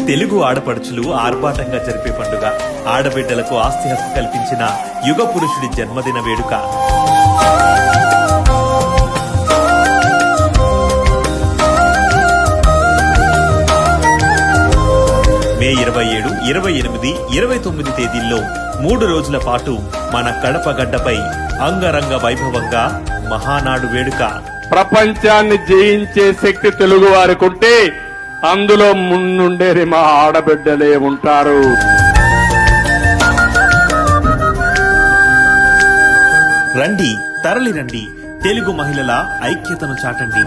తెలుగు ఆడపడుచులు ఆర్భాటంగా జరిపే పండుగ. ఆడబిడ్డలకు ఆస్తి హక్కు కల్పించిన యుగ పురుషుడి జన్మదిన వేడుక. మే 27, 28, 29 తేదీల్లో 3 రోజుల పాటు మన కడప గడ్డపై అంగరంగ వైభవంగా మహానాడు వేడుక. ప్రపంచాన్ని జయించే శక్తి తెలుగు వారికి ఉంటే అందులో ముందుండేది మా ఆడబిడ్డలే ఉంటారు. రండి, తరలి రండి, తెలుగు మహిళల ఐక్యతను చాటండి.